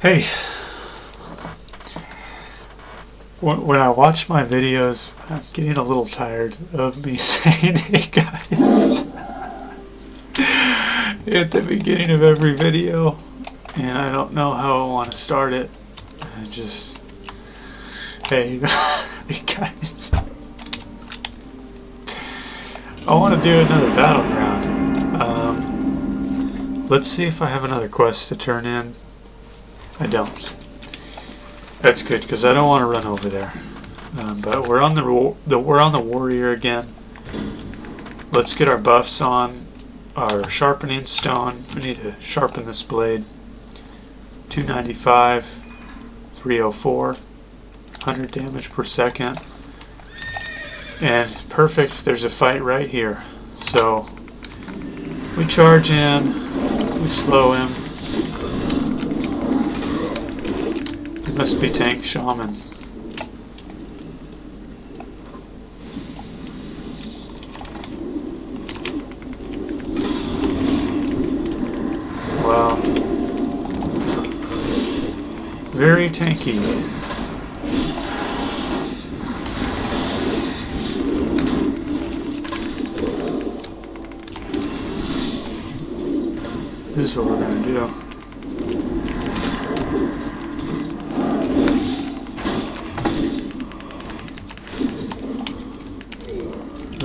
Hey, when I watch my videos, I'm getting a little tired of me saying, hey guys, at the beginning of every video, and I don't know how I want to start it. I just, hey, hey guys, I want to do another battleground. Let's see if I have another quest to turn in. I don't. That's good because I don't want to run over there. But we're on the warrior again. Let's get our buffs on. Our sharpening stone. We need to sharpen this blade. 295, 304, 100 damage per second, and perfect. There's a fight right here. So we charge in. We slow him. It must be tank shaman. Wow. Very tanky. This is what we're gonna do.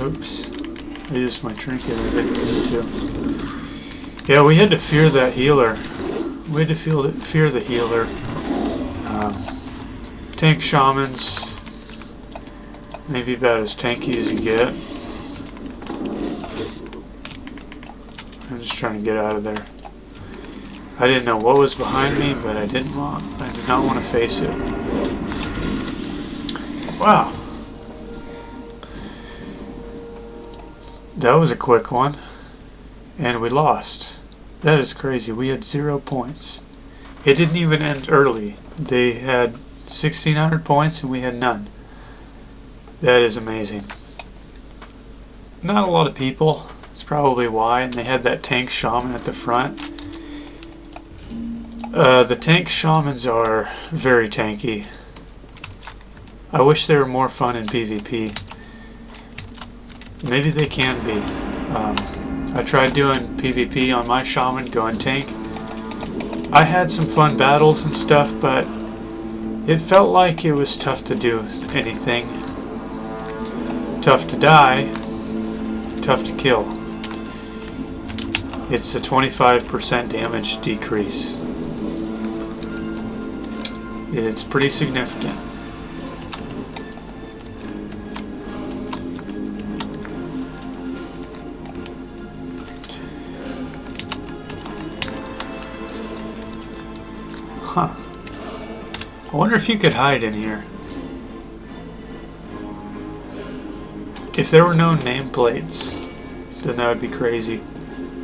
Oops. I used my trinket I didn't need to. Yeah, we had to fear that healer. We had to fear the healer. Tank shamans. Maybe about as tanky as you get. I'm just trying to get out of there. I didn't know what was behind me, but I did not want to face it. Wow. That was a quick one. And we lost. That is crazy. We had 0 points. It didn't even end early. They had 1,600 points and we had none. That is amazing. Not a lot of people. That's probably why. And they had that tank shaman at the front. The tank shamans are very tanky. I wish they were more fun in PvP. Maybe they can be. I tried doing PvP on my shaman going tank. I had some fun battles and stuff, but it felt like it was tough to do anything. Tough to die, tough to kill. It's a 25% damage decrease. It's pretty significant. Huh. I wonder if you could hide in here. If there were no nameplates, then that would be crazy.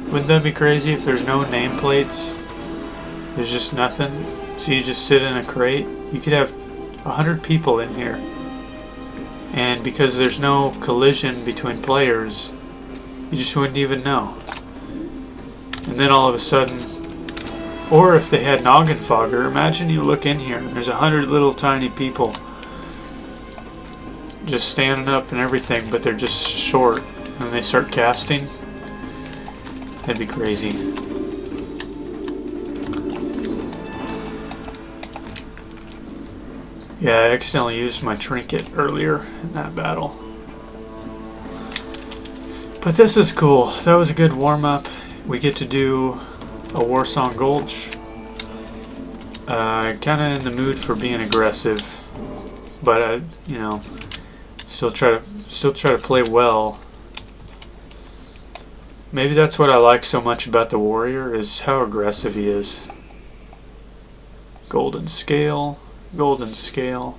Wouldn't that be crazy if there's no nameplates? There's just nothing. So you just sit in a crate. You could have 100 people in here. And because there's no collision between players, you just wouldn't even know. And then all of a sudden, or if they had noggin fogger, imagine you look in here and there's 100 little tiny people just standing up and everything, but they're just short and they start casting. That'd be crazy. Yeah, I accidentally used my trinket earlier in that battle. But this is cool. That was a good warm-up. We get to do a Warsong Gulch. Kinda in the mood for being aggressive. But you know, still try to play well. Maybe that's what I like so much about the warrior, is how aggressive he is. Golden scale. Golden scale.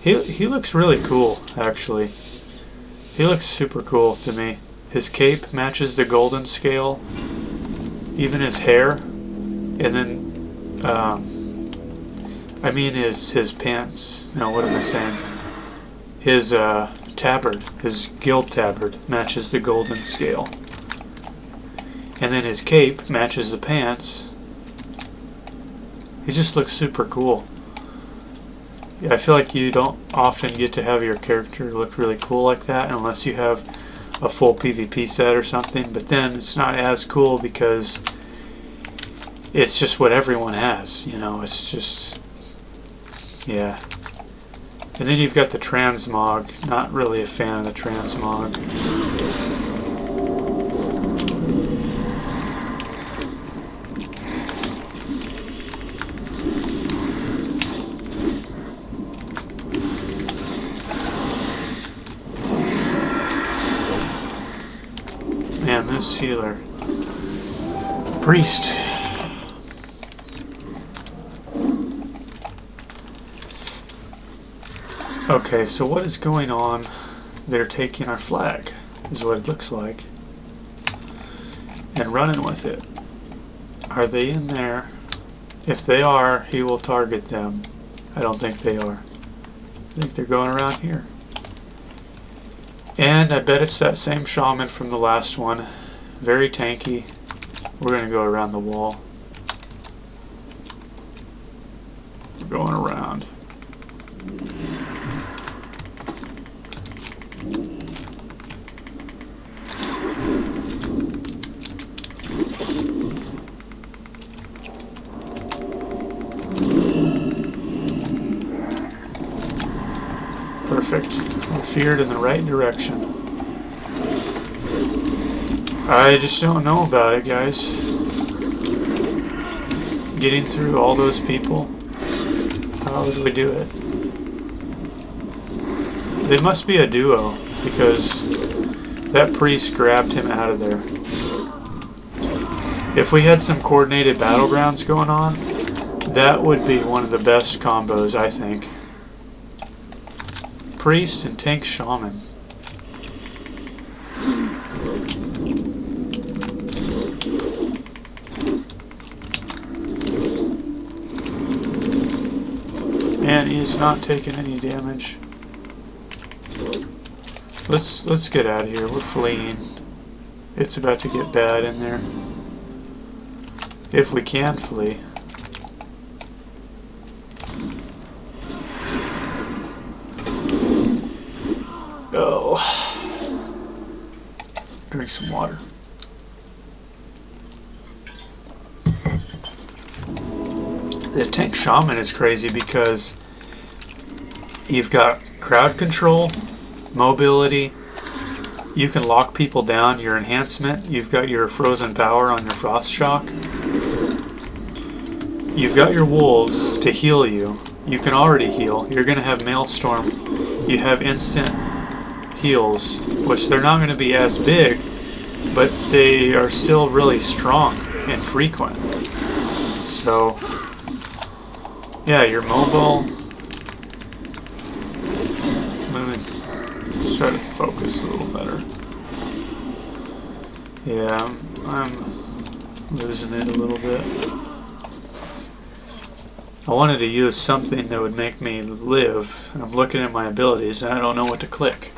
He looks really cool, actually. He looks super cool to me. His cape matches the golden scale. Even his hair. And then I mean his pants. No, what am I saying? His tabard, his guild tabard matches the golden scale. And then his cape matches the pants. He just looks super cool. Yeah, I feel like you don't often get to have your character look really cool like that unless you have a full PvP set or something, but then it's not as cool because it's just what everyone has, you know, it's just, yeah. And then you've got the transmog, not really a fan of the transmog. Man, this healer. Priest. Okay, so what is going on? They're taking our flag, is what it looks like, and running with it. Are they in there? If they are, he will target them. I don't think they are. I think they're going around here. And I bet it's that same shaman from the last one. Very tanky. We're going to go around the wall. We're going around. Perfect. We're feared in the right direction. I just don't know about it, guys. Getting through all those people. How would we do it? They must be a duo, because that priest grabbed him out of there. If we had some coordinated battlegrounds going on, that would be one of the best combos, I think. Priest and tank shaman. And he's not taking any damage. Let's get out of here. We're fleeing. It's about to get bad in there. If we can flee. Oh. Drink some water. The tank shaman is crazy because you've got crowd control, mobility, you can lock people down, your enhancement, you've got your frozen power on your frost shock, you've got your wolves to heal you, you can already heal, you're going to have maelstrom, you have instant heals, which they're not going to be as big, but they are still really strong and frequent. So yeah, you're mobile. Let me try to focus a little better. Yeah, I'm losing it a little bit. I wanted to use something that would make me live. I'm looking at my abilities and I don't know what to click.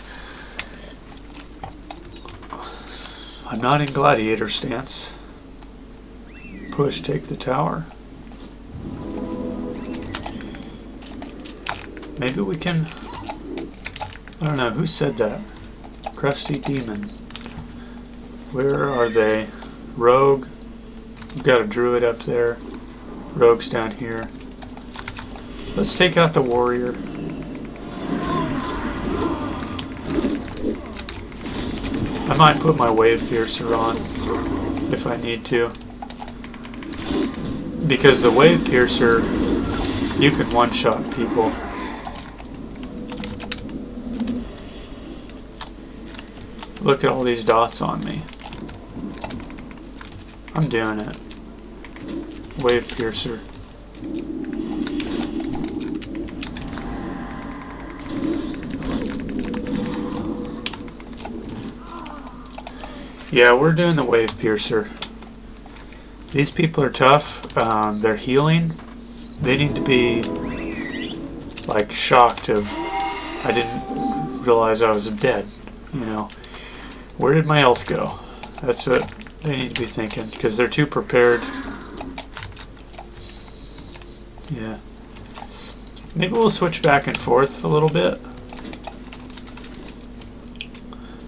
I'm not in gladiator stance. Push, take the tower. Maybe we can... I don't know, who said that? Crusty Demon. Where are they? Rogue. We've got a druid up there. Rogue's down here. Let's take out the warrior. I might put my wave piercer on if I need to. Because the wave piercer, you can one-shot people. Look at all these dots on me. I'm doing it. Wave piercer. Yeah, we're doing the wave piercer. These people are tough. They're healing. They need to be like shocked of I didn't realize I was dead, you know. Where did my health go? That's what they need to be thinking, because they're too prepared. Yeah. Maybe we'll switch back and forth a little bit.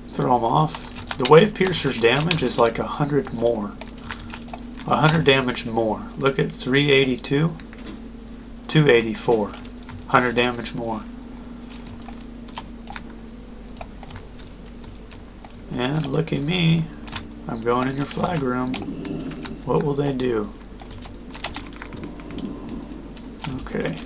Throw them off. The Wave Piercer's damage is like 100 more. 100 damage more. Look at 382. 284. 100 damage more. And look at me. I'm going in your flag room. What will they do? Okay.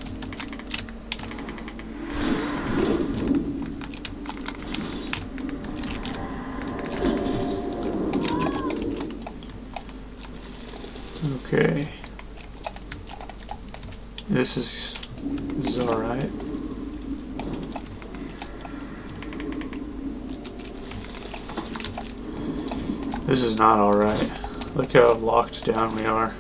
Okay. This is all right. This is not all right. Look how locked down we are.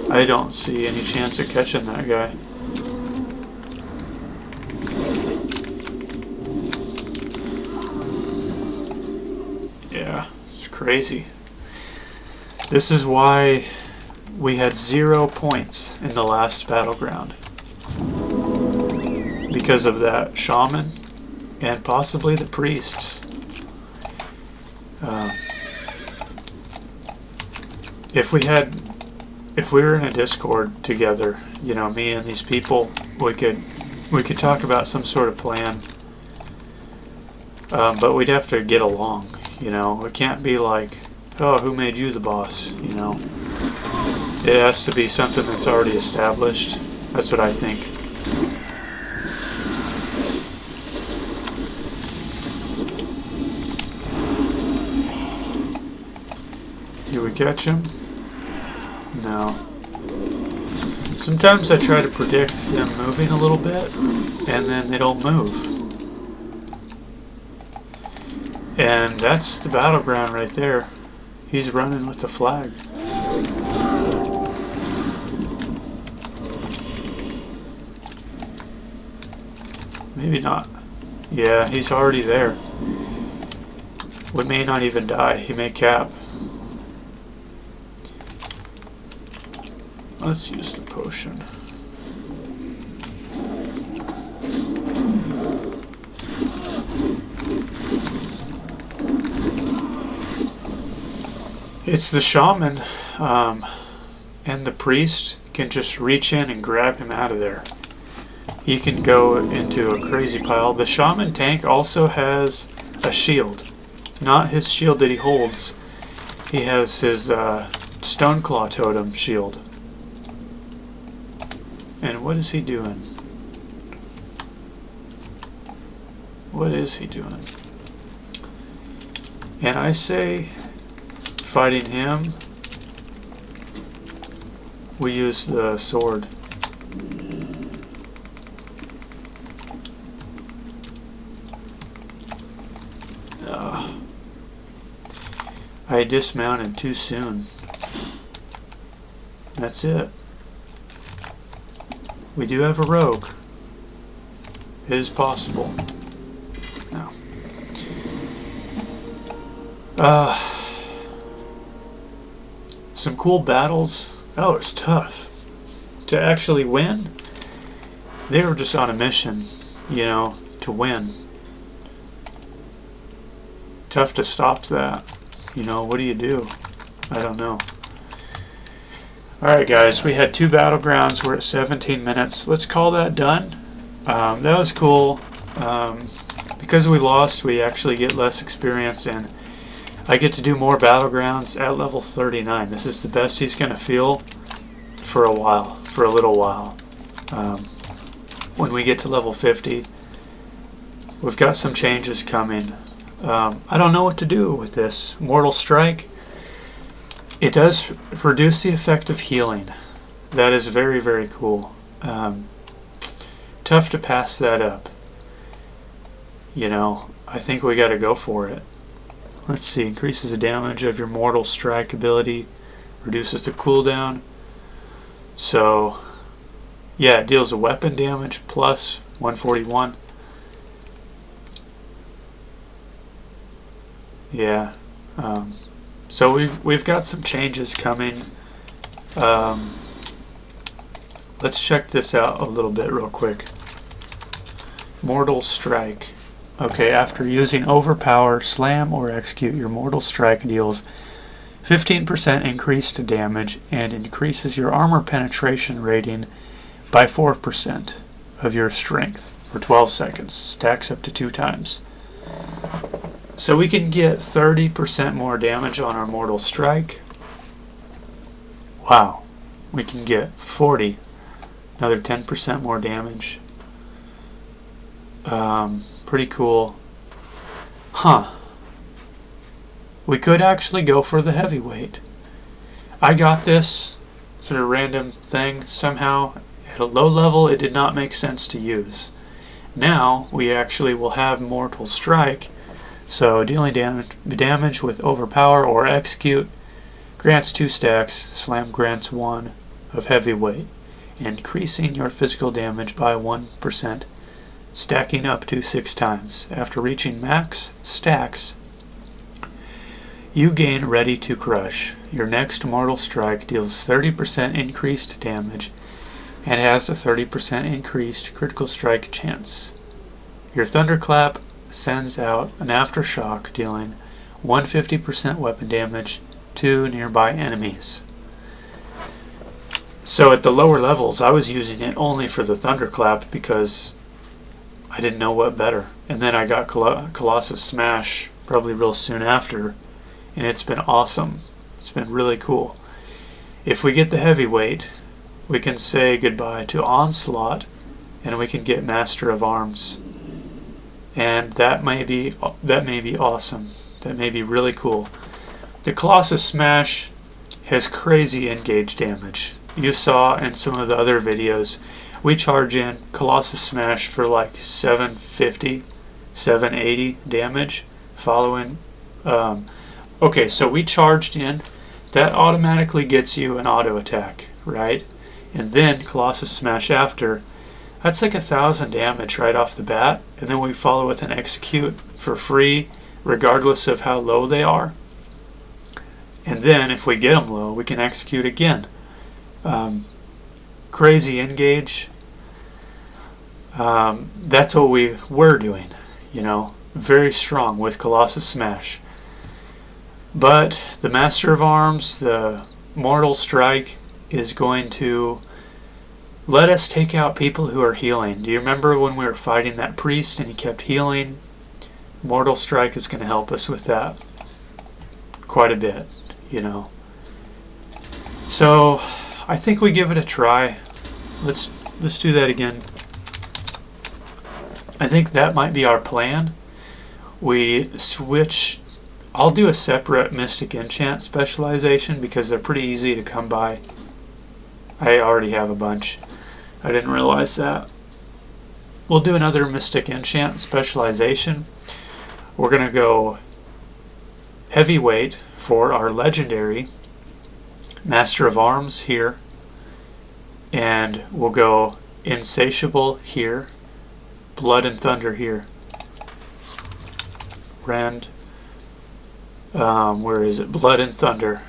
I don't see any chance of catching that guy. Yeah, it's crazy. This is why we had 0 points in the last battleground. Because of that shaman and possibly the priests. If we were in a Discord together, you know, me and these people, we could talk about some sort of plan. But we'd have to get along, you know. It can't be like, oh, who made you the boss, you know. It has to be something that's already established. That's what I think. Do we catch him? No. Sometimes I try to predict them moving a little bit, and then they don't move. And that's the battleground right there. He's running with the flag. Maybe not. Yeah, he's already there. We may not even die. He may cap. Let's use the potion. It's the shaman, and the priest can just reach in and grab him out of there. He can go into a crazy pile. The shaman tank also has a shield. Not his shield that he holds. He has his Stoneclaw totem shield. And what is he doing? What is he doing? And I say, fighting him, we use the sword. I dismounted too soon. That's it. We do have a rogue. It is possible. No. Some cool battles. Oh, it's tough. To actually win, they were just on a mission, you know, to win. Tough to stop that. You know, what do you do? I don't know. Alright guys, we had 2 battlegrounds. We're at 17 minutes. Let's call that done. That was cool. Because we lost, we actually get less experience, and I get to do more battlegrounds at level 39. This is the best he's going to feel for a while, for a little while. When we get to level 50, we've got some changes coming. I don't know what to do with this. Mortal Strike. It does reduce the effect of healing. That is very, very cool. Tough to pass that up. You know, I think we got to go for it. Let's see. Increases the damage of your Mortal Strike ability. Reduces the cooldown. So, yeah, it deals a weapon damage plus 141. Yeah. So we've got some changes coming. let's check this out a little bit real quick. Mortal Strike. Okay, after using Overpower, Slam, or Execute, your Mortal Strike deals 15% increased damage and increases your armor penetration rating by 4% of your strength for 12 seconds. Stacks up to 2 times. So we can get 30% more damage on our Mortal Strike. Wow. We can get 40. Another 10% more damage. Pretty cool. Huh. We could actually go for the heavyweight. I got this sort of random thing somehow. At a low level, it did not make sense to use. Now, we actually will have Mortal Strike, so dealing damage with Overpower or Execute grants 2 stacks, Slam grants 1 of heavyweight, increasing your physical damage by 1%, stacking up to 6 times. After reaching max stacks, you gain Ready to Crush. Your next Mortal Strike deals 30% increased damage and has a 30% increased critical strike chance. Your Thunderclap sends out an aftershock dealing 150% weapon damage to nearby enemies. So at the lower levels, I was using it only for the Thunderclap because I didn't know what better. And then I got Colossus Smash probably real soon after, and it's been awesome. It's been really cool. If we get the heavyweight, we can say goodbye to Onslaught, and we can get Master of Arms. And that may be awesome. That may be really cool. The Colossus Smash has crazy engage damage. You saw in some of the other videos, we charge in Colossus Smash for like 750, 780 damage following. Okay, so we charged in. That automatically gets you an auto attack, right? And then Colossus Smash after. That's like 1,000 damage right off the bat. And then we follow with an Execute for free, regardless of how low they are. And then if we get them low, we can Execute again. Crazy engage. That's what we were doing, you know, very strong with Colossus Smash. But the Master of Arms, the Mortal Strike, is going to let us take out people who are healing. Do you remember when we were fighting that priest and he kept healing? Mortal Strike is going to help us with that quite a bit, you know. So I think we give it a try. Let's do that again. I think that might be our plan. We switch. I'll do a separate Mystic Enchant specialization because they're pretty easy to come by. I already have a bunch. I didn't realize that. We'll do another Mystic Enchant specialization. We're going to go heavyweight for our legendary Master of Arms here. And we'll go Insatiable here. Blood and Thunder here. Rend. Where is it? Blood and Thunder.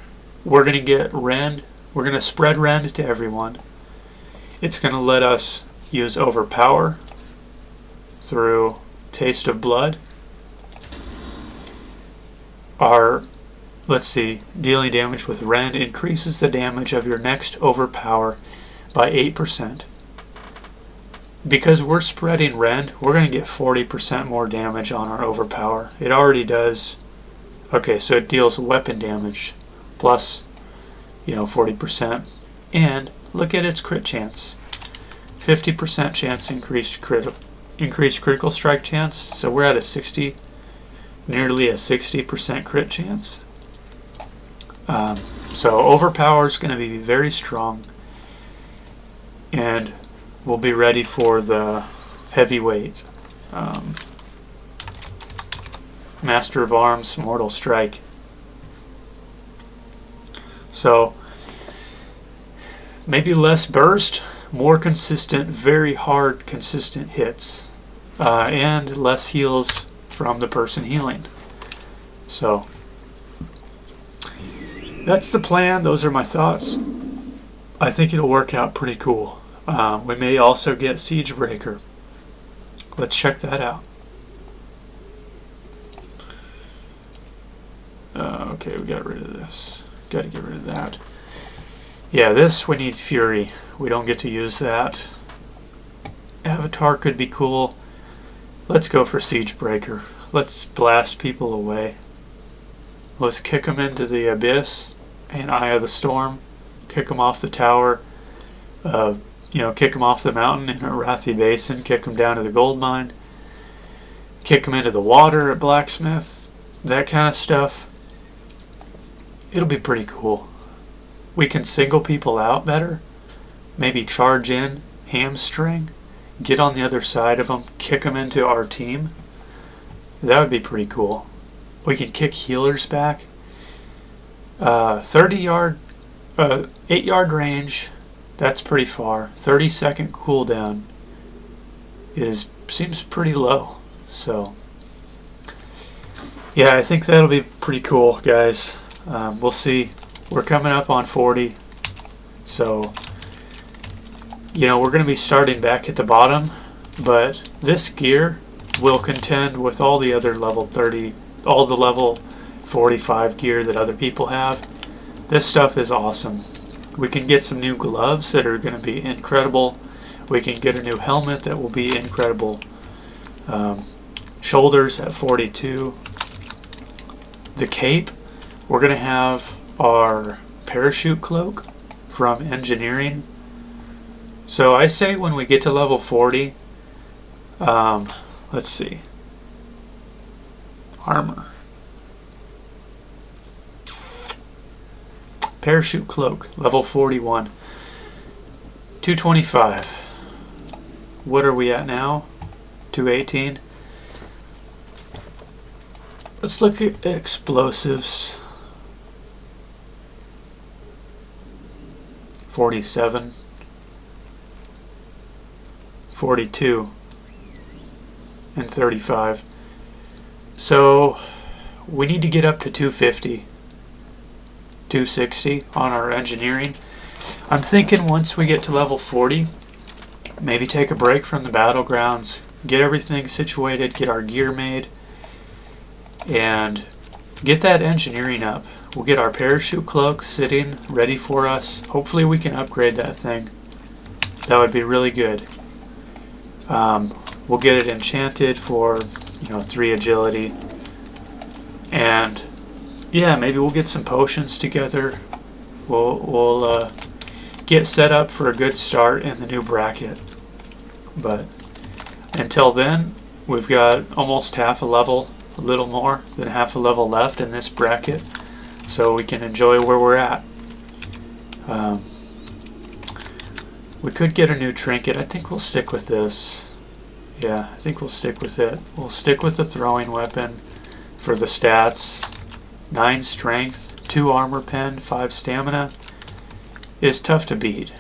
We're going to get Rend. We're going to spread Rend to everyone. It's going to let us use Overpower through Taste of Blood. Let's see, dealing damage with Rend increases the damage of your next Overpower by 8%. Because we're spreading Rend, we're going to get 40% more damage on our Overpower. It already does. Okay, so it deals weapon damage plus, 40%. And look at its crit chance. 50% chance increased critical strike chance. So we're at a nearly a 60% crit chance. So Overpower is going to be very strong. And we'll be ready for the heavyweight Master of Arms Mortal Strike. So maybe less burst, more consistent, very hard consistent hits, and less heals from the person healing. So that's the plan. Those are my thoughts. I think it'll work out pretty cool. We may also get Siege Breaker. Let's check that out. Okay, we got rid of this. Got to get rid of that. Yeah, this we need Fury. We don't get to use that. Avatar could be cool. Let's go for Siege Breaker. Let's blast people away. Let's kick them into the Abyss and Eye of the Storm. Kick them off the tower. Kick them off the mountain in Arathi Basin. Kick them down to the gold mine. Kick them into the water at Blacksmith. That kind of stuff. It'll be pretty cool. We can single people out better. Maybe charge in, hamstring, get on the other side of them, kick them into our team. That would be pretty cool. We can kick healers back. 8-yard range. That's pretty far. 30-second cooldown seems pretty low. So yeah, I think that'll be pretty cool, guys. We'll see. We're coming up on 40, so we're going to be starting back at the bottom, but this gear will contend with all the other level 30, all the level 45 gear that other people have. This stuff is awesome. We can get some new gloves that are going to be incredible. We can get a new helmet that will be incredible. Shoulders at 42. The cape, we're going to have our parachute cloak from engineering. So I say when we get to level 40, let's see, armor, parachute cloak, level 41, 225. What are we at now? 218. Let's look at explosives. 47, 42, and 35. So we need to get up to 250, 260 on our engineering. I'm thinking once we get to level 40, maybe take a break from the battlegrounds, get everything situated, get our gear made, and get that engineering up. We'll get our parachute cloak sitting ready for us. Hopefully we can upgrade that thing. That would be really good. We'll get it enchanted for 3 agility, and yeah, maybe we'll get some potions together. We'll get set up for a good start in the new bracket. But until then, we've got almost half a level, a little more than half a level left in this bracket, so we can enjoy where we're at. We could get a new trinket. I think we'll stick with this. Yeah, I think we'll stick with it. We'll stick with the throwing weapon for the stats. 9 strength, 2 armor pen, 5 stamina is tough to beat.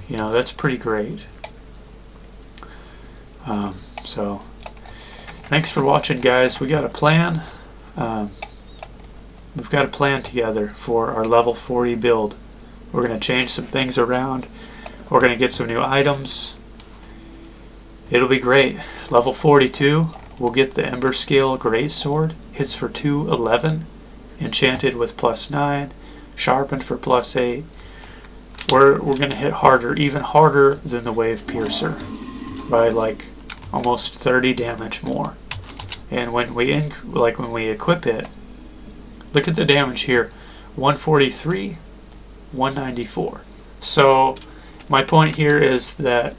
That's pretty great. So thanks for watching, guys. We got a plan. We've got a plan together for our level 40 build. We're going to change some things around. We're going to get some new items. It'll be great. Level 42, we'll get the Ember Scale Greatsword. Hits for 211. Enchanted with +9. Sharpened for +8. We're going to hit harder, even harder than the Wave Piercer, by like almost 30 damage more. And when we equip it, look at the damage here, 143, 194. So my point here is that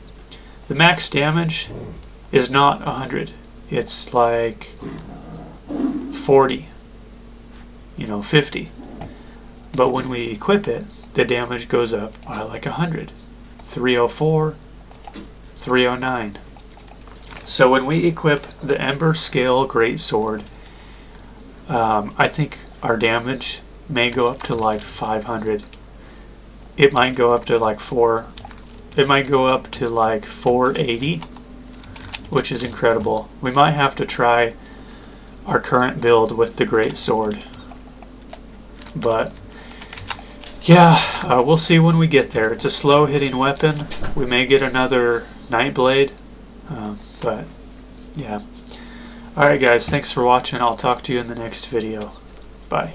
the max damage is not 100. It's like 40, 50. But when we equip it, the damage goes up by like 100. 304, 309. So when we equip the Ember Scale Greatsword, I think our damage may go up to like 500. It might go up to like 480, which is incredible. We might have to try our current build with the Greatsword. But yeah, we'll see when we get there. It's a slow hitting weapon. We may get another Nightblade, but yeah. Alright guys, thanks for watching. I'll talk to you in the next video. Bye.